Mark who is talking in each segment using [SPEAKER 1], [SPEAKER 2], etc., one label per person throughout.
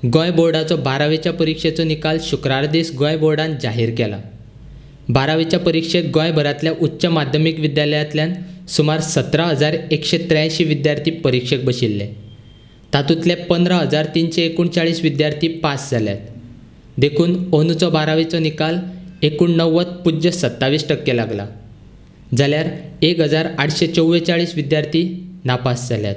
[SPEAKER 1] गोंय बोर्डाचो 12वीच्या परीक्षेचो निकाल शुक्रार दीस गोंय बोर्डान जाहीर केला. 12वीच्या परीक्षेक गोंयभरांतल्या उच्च माध्यमीक विद्यालयांतल्यान सुमार 17,183 विद्यार्थी परीक्षेक बशिल्ले. तातूंतले 15,339 विद्यार्थी पास जाल्यात. देखून अंदूचो 12वीचो निकाल 89.27% लागला. जाल्यार 1,844 विद्यार्थी नापास जाल्यात.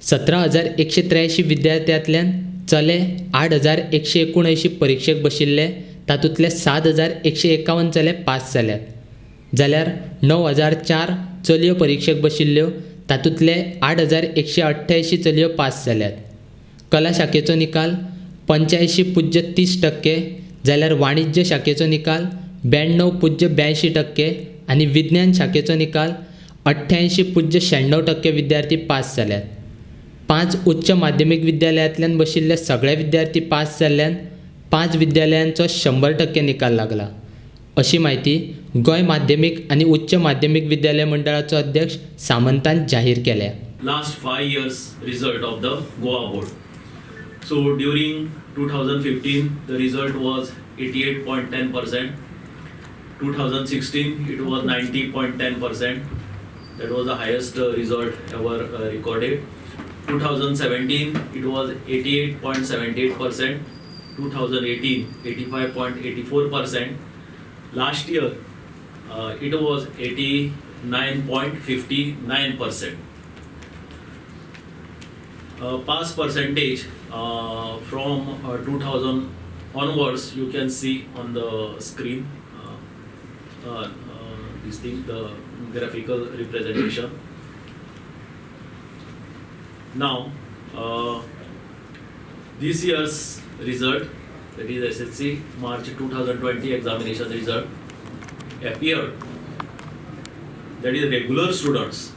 [SPEAKER 1] 17,183 विद्यार्थ्यांतल्यान चले 8,179 परीक्षेक बशिल्ले, तातूंतले 7,151 चले पास जाल्यात. जाल्यार 9,004 चलयो परीक्षेक बशिल्ल्यो, तातूंतले 8,188 चलयो पास जाल्यात. कला शाखेचो निकाल 85.30%, जाल्यार वाणिज्य शाखेचो निकाल 92.82% आनी विज्ञान शाखेचो निकाल 88.96% विद्यार्थी पास जाल्यात. 5 उच्च माध्यमीक विद्यालयांतल्यान बशिल्ले सगळे विद्यार्थी पास जाल्ल्यान 5 विद्यालयांचो 100% निकाल लागला. अशी माहिती गोंय माध्यमीक आनी उच्च माध्यमीक विद्यालय मंडळाचो अध्यक्ष सामंतान जाहीर केल्या.
[SPEAKER 2] Last 5 years result of the Goa board. So during 2015 the result was 88.10%. 2016 it was 90.10%. That was the highest result ever recorded. 2017 it was 88.78%. 2018 85.84%. Last year it was 89.59%. Pass percentage from 2000 onwards you can see on the screen this thing, the graphical representation. Now this year's result, that is SSC March 2020 examination result appeared. That is regular students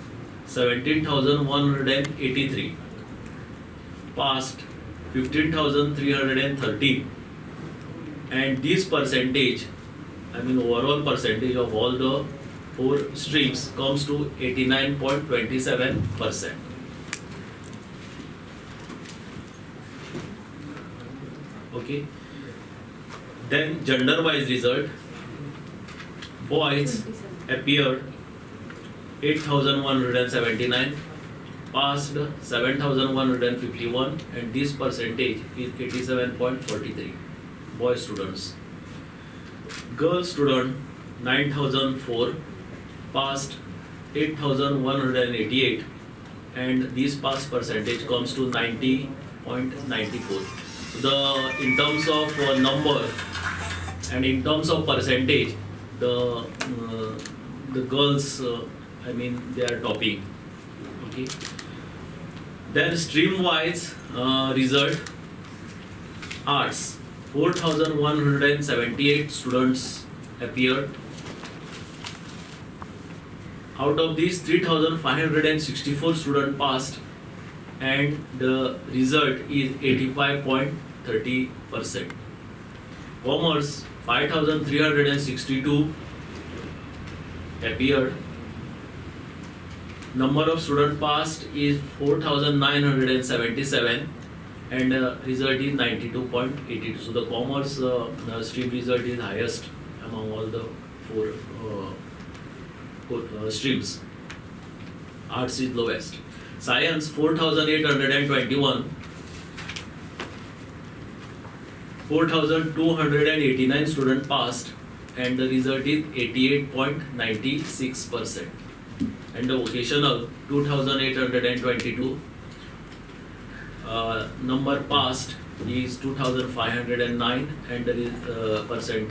[SPEAKER 2] 17,183, passed 15,313, and this percentage, I mean overall percentage of all the 4 streams comes to 89.27%. Okay. Then gender wise result, boys appeared 8,179, passed 7,151, and this percentage is 87.43 boy students. Girl student 9,004, passed 8,188, and this pass percentage comes to 90.94. In terms of number and in terms of percentage, the girls, I mean, they are topping. Okay. Then stream wise result, arts 4,178 students appeared. Out of these 3,564 students passed, and the result is 85.30%. Commerce 5,362 appeared. Number of students passed is 4,977, and result is 92.82. So the commerce stream result is highest among all the 4 streams. Arts is lowest. Science 4,821, 4,289 students passed, and the result is 88.96%. And the vocational 2,822, number passed is 2,509, and the passing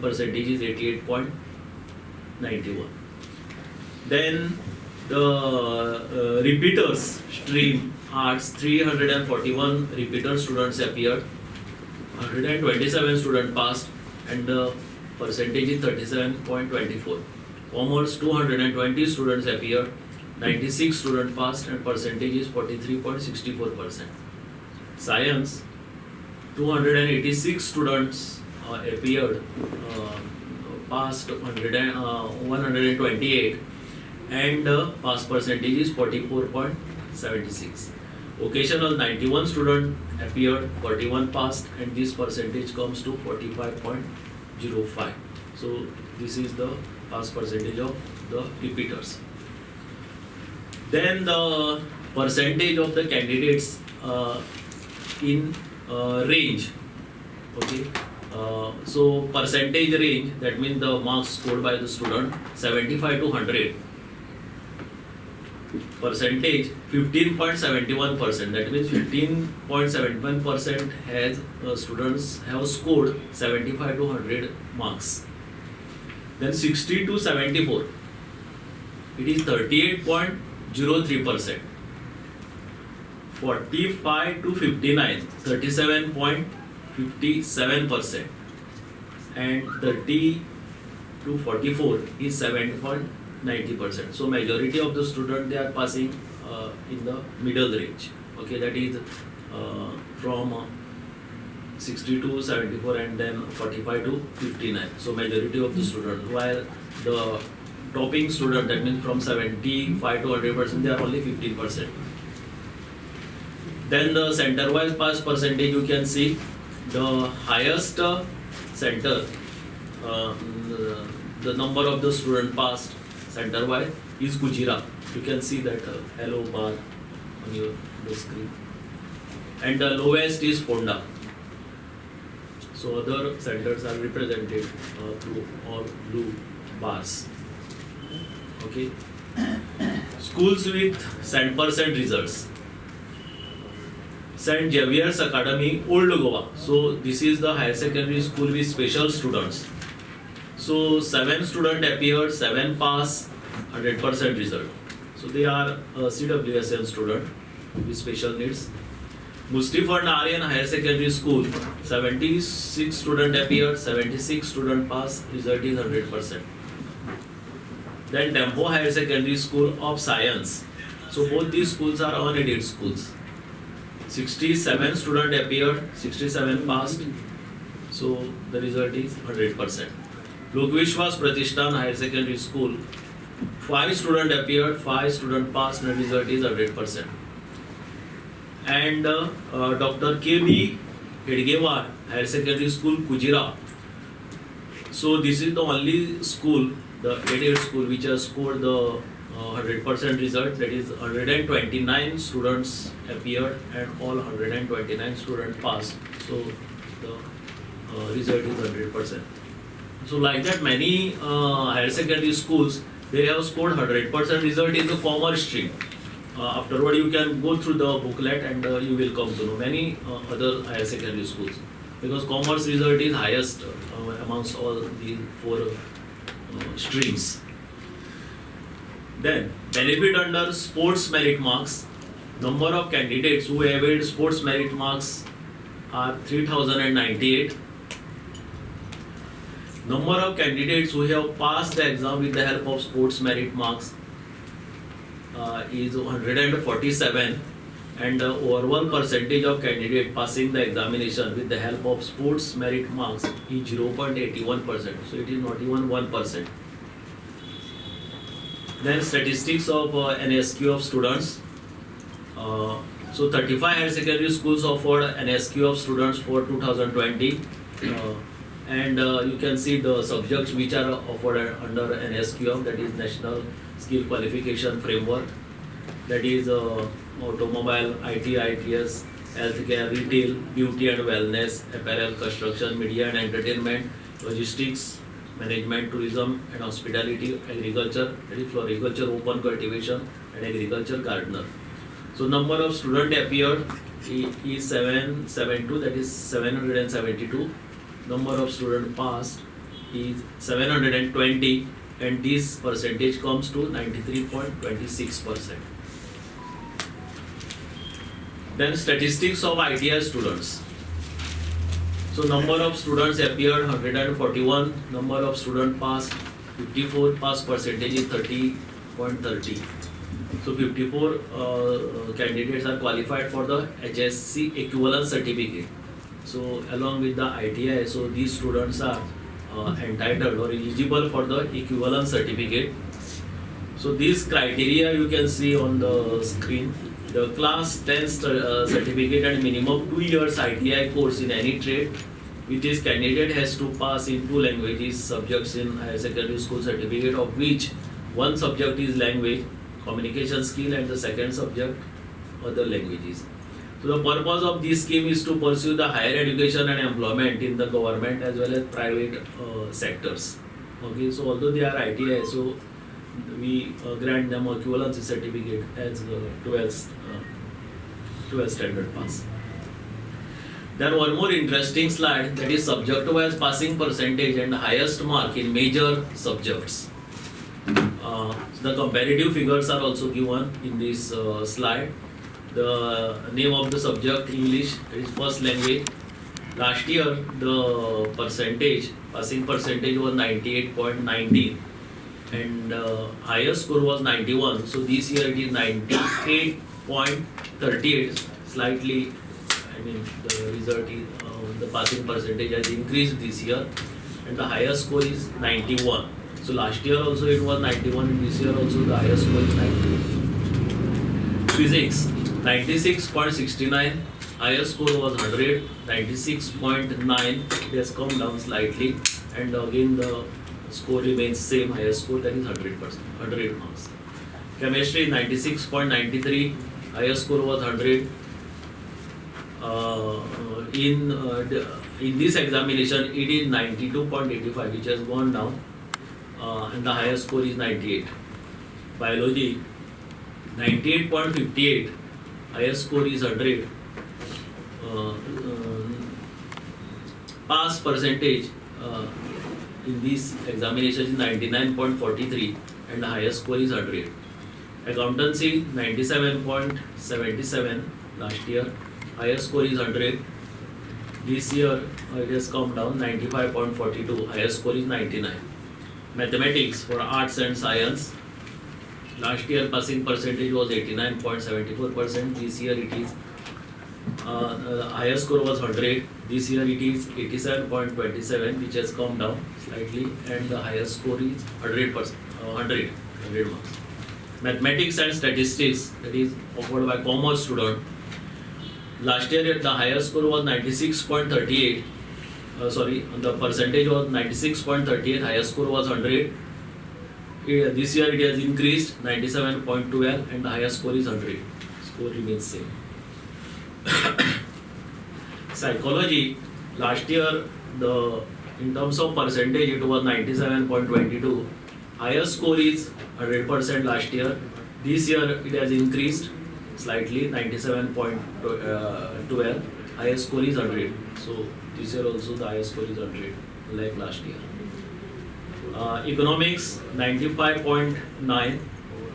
[SPEAKER 2] percentage is 88.91. Then the repeaters stream, arts 341 repeater students appeared, 127 students passed, and the percentage is 37.24. Commerce 220 students appeared, 96 students passed, and percentage is 43.64%. Science 286 students appeared, passed 128, and pass percentage is 44.76. Occasional 91 student appeared, 41 passed, and this percentage comes to 45.05. So this is the pass percentage of the repeaters. Then the percentage of the candidates in range. Okay. So percentage range, that means the marks scored by the student, 75 to 100. Percentage 15.71%. That means 15.71% has students have scored 75 to 100 marks. Then 60 to 74, it is 38.03%. 45 to 59, 37.57%. And 30 to 44 is 7.90%. So majority of the students, they are passing in the middle range. Okay, that is from 60 to 74 and then 45 to 59. So majority of the students, while the topping student, that means from 75 to 100%, they are only 15%. Then the center-wise pass percentage, you can see the highest center, the number of the student passed center-wise is Kujira. You can see that yellow bar on the screen. And the lowest is Ponda. So other centers are represented through all blue bars. Okay. Schools with 100% results. St. Xavier's Academy, Old Goa. So this is the higher secondary school with special students. So 7 students appeared, 7 pass, 100% result. So they are CWSN student with special needs. Mustiford Aryan Higher Secondary School, 76 students appeared, 76 students pass, result is 100%. Then Tempo Higher Secondary School of Science. So both these schools are unaided schools. 67 students appeared, 67 passed, so the result is 100%. Lokvishwas Pratishthan Higher Secondary School, 5 students appeared, 5 students passed, and the result is 100%. And Dr. K.B. Hedgewar Higher Secondary School, Kujira. So this is the only school, the aided school, which has scored the 100% result. That is 129 students appeared and all 129 students passed. So the result is 100%. So like that, many higher secondary schools, they have scored 100% result in the commerce stream. Afterward, you can go through the booklet and you will come to know many other higher secondary schools, because commerce result is highest amongst all the 4 streams. Then benefit under sports merit marks. Number of candidates who availed sports merit marks are 3098. Number of candidates who have passed the exam with the help of sports merit marks is 147, and the overall percentage of candidate passing the examination with the help of sports merit marks is 0.81%. So it is not even 1%. Then statistics of NSQ of students. So 35 higher secondary schools offered NSQ of students for 2020. And you can see the subjects which are offered under NSQF, that is National Skill Qualification Framework, that is automobile, IT, ITS, healthcare, retail, beauty and wellness, apparel, construction, media and entertainment, logistics, management, tourism and hospitality, agriculture, that is floriculture, open cultivation and agriculture, gardener. So number of students appeared is 772, that is 772. Number of students passed is 720, and this percentage comes to 93.26%. Then statistics of ITI students. So number of students appeared 141, number of students passed 54, pass percentage is 30.30. So 54 candidates are qualified for the HSC equivalent certificate. So along with the ITI, so these students are entitled or eligible for the equivalent certificate. So these criteria you can see on the screen. The class 10 certificate and minimum 2 years ITI course in any trade, which is candidate has to pass in 2 languages subjects in higher secondary school certificate, of which one subject is language, communication skill, and the second subject other languages. So the purpose of this scheme is to pursue the higher education and employment in the government as well as private sectors. Okay, so although they are ITI, so we grant them equivalency certificate as 12th standard pass. Then one more interesting slide, that is subject-wise passing percentage and highest mark in major subjects. The comparative figures are also given in this slide. The name of the subject English, that is first language. Last year the passing percentage was 98.19 and highest score was 91. So this year it is 98.38. Slightly, the result is the passing percentage has increased this year, and the highest score is 91. So last year also it was 91, and this year also the highest score is 91. Physics 96.69, highest score was 100, 96.9, it has come down slightly, and again the score remains same, highest score, that is 100%, 100 marks. Chemistry 96.93, highest score was 100. In this examination it is 92.85, which has gone down, and the highest score is 98. Biology 98.58, highest score is 100. Pass percentage in this examination is 99.43 and the highest score is 100. Accountancy 97.77 last year, highest score is 100. This year it has come down, 95.42, highest score is 99. Mathematics for arts and science, last year passing percentage was 89.74%. This year it is highest score was 100. This year it is 87.27, which has come down slightly, and the highest score is 100 marks. Mathematics and statistics, that is offered by commerce student. Last year the highest score was 96.38. The percentage was 96.38. Highest score was 100. This year it has increased 97.12 and the highest score is 100. Score remains same. Psychology, last year in terms of percentage it was 97.22. Highest score is 100% last year. This year it has increased slightly, 97.12. Highest score is 100. So this year also the highest score is 100, like last year. Economics 95.9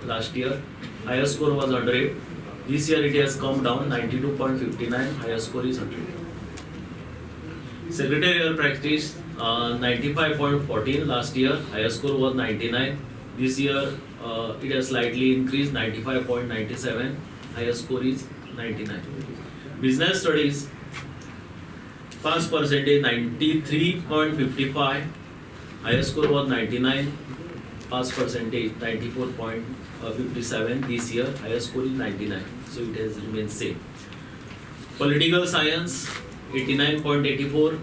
[SPEAKER 2] last year, highest score was 100. This year it has come down, 92.59, highest score is 100. Secretarial practice 95.14 last year, highest score was 99. This year it has slightly increased, 95.97, highest score is 99. Business studies, pass percentage 93.55, highest score was 99, pass percentage 94.57. This year highest score is 99, so it has remained same. Political science 89.84.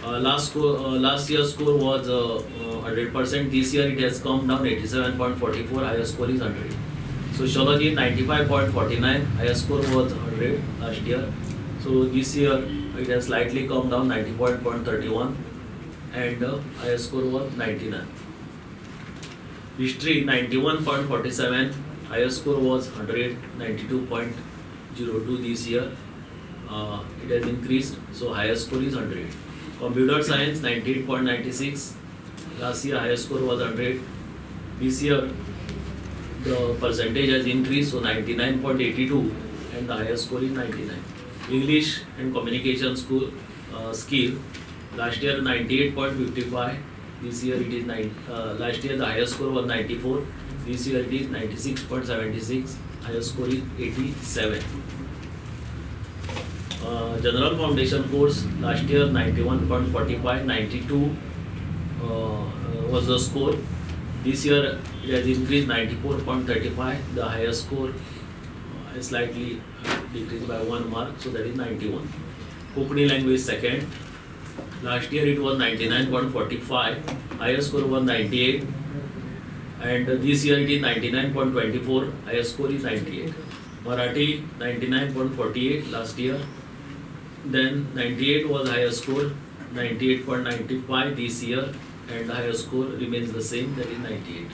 [SPEAKER 2] Last year's score was 100%. This year it has come down, 87.44. Highest score is 100. Sociology 95.49. Highest score was 100 last year. So this year it has slightly come down, 90.31, and highest score was 99. History 91.47. Highest score was 100, 92.02 this year. It has increased, so highest score is 100. Computer science 98.96. Last year highest score was 100. This year the percentage has increased, so 99.82, and the highest score is 99. English and communication skill. Last year 98.55. This year it is last year the highest score was 94. This year it is 96.76. Highest score is 87. General foundation course, last year 91.45, 92 was the score. This year it has increased, 94.35. The highest score slightly decreased by 1 mark, so that is 91. Kokani language second. Last year it was 99.45, highest score was 98, and this year it is 99.24, highest score is 98. Marathi 99.48 last year, then 98 was highest score, 98.95 this year, and the highest score remains the same, that is 98.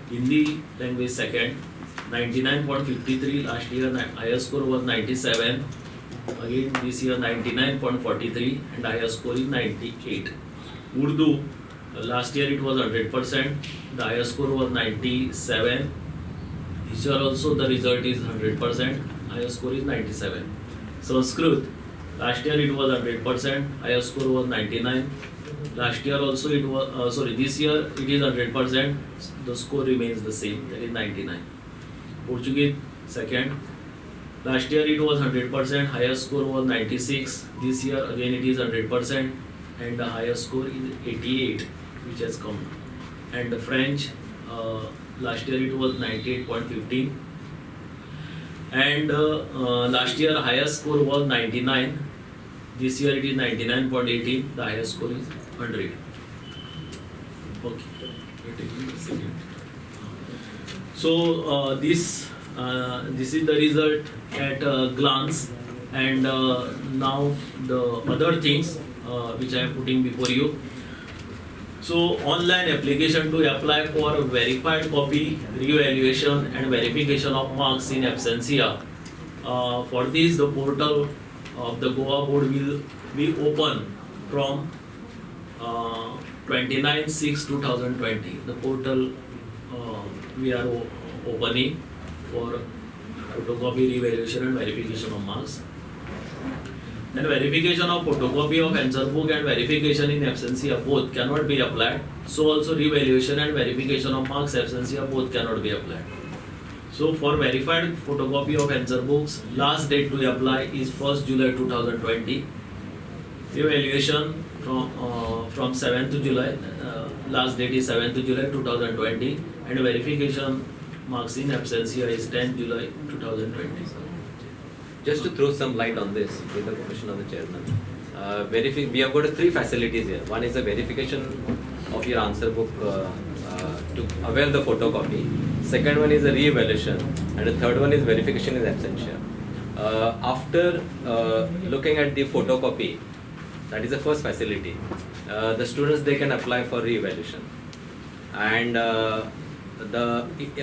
[SPEAKER 2] Hindi language second, 99.53 last year, highest score was 97. Again this year 99.43 and highest score is 98. Urdu, last year it was 100%, the highest score was 97. This year also the result is 100%, highest score is 97. Sanskrit, last year it was 100%, highest score was 99. Last year also it was, this year it is 100%, the score remains the same, that is 99. Portuguese, second. Last year it was 100%, highest score was 96. This year again it is 100% and the highest score is 88, which has come. And the French, last year it was 98.15. And last year highest score was 99. This year it is 99.18. The highest score is 100. Okay. We're taking the second. So this is the result at a glance, and now the other things which I am putting before you. So online application to apply for verified copy, re-evaluation and verification of marks in absentia. For this the portal of the Goa board will be open from 29/6/2020. The portal we are opening for photocopy, re-evaluation and verification of marks. And verification of photocopy of answer book and verification in absentia both cannot be applied. So also re-evaluation and verification of marks absentia both cannot be applied. So for verified photocopy of answer books, last date to apply is 1st July 2020. Re-evaluation from 7th July, last date is 7th July 2020, and verification marks in absentia is 10th July 2020.
[SPEAKER 3] Just to throw some light on this, with the permission of the chairman, we have got three facilities here. One is the verification of your answer book to avail the photocopy. Second one is the re-evaluation, and the third one is verification in absentia. After looking at the photocopy, that is the first facility. The students, they can apply for re-evaluation, and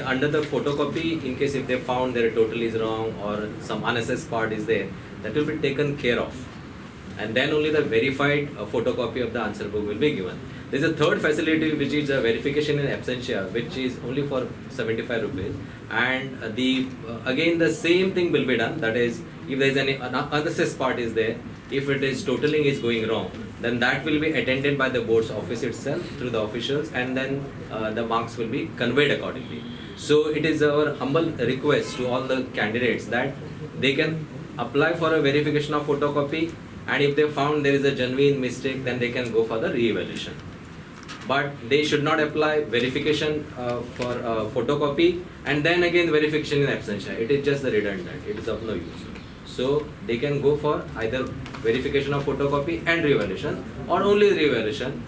[SPEAKER 3] under the photocopy, in case if they found their total is wrong or some unassessed part is there, that will be taken care of, and then only the verified photocopy of the answer book will be given. There is a third facility which is a verification in absentia, which is only for 75 rupees, and again the same thing will be done. That is, if there is any unassessed part is there, if it is totaling is going wrong, then that will be attended by the board's office itself through the officials, and then the marks will be conveyed accordingly. So it is our humble request to all the candidates that they can apply for a verification of photocopy, and if they found there is a genuine mistake, then they can go for the re-evaluation. But they should not apply verification for photocopy and then again verification in absentia. It is just the redundant. It is of no use. So they can go for either verification of photocopy and re-evaluation, or only re-evaluation.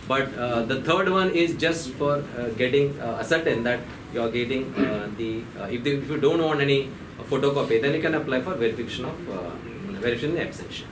[SPEAKER 3] But the third one is just for getting ascertain that you are getting if you don't want any photocopy, then you can apply for verification in absentia.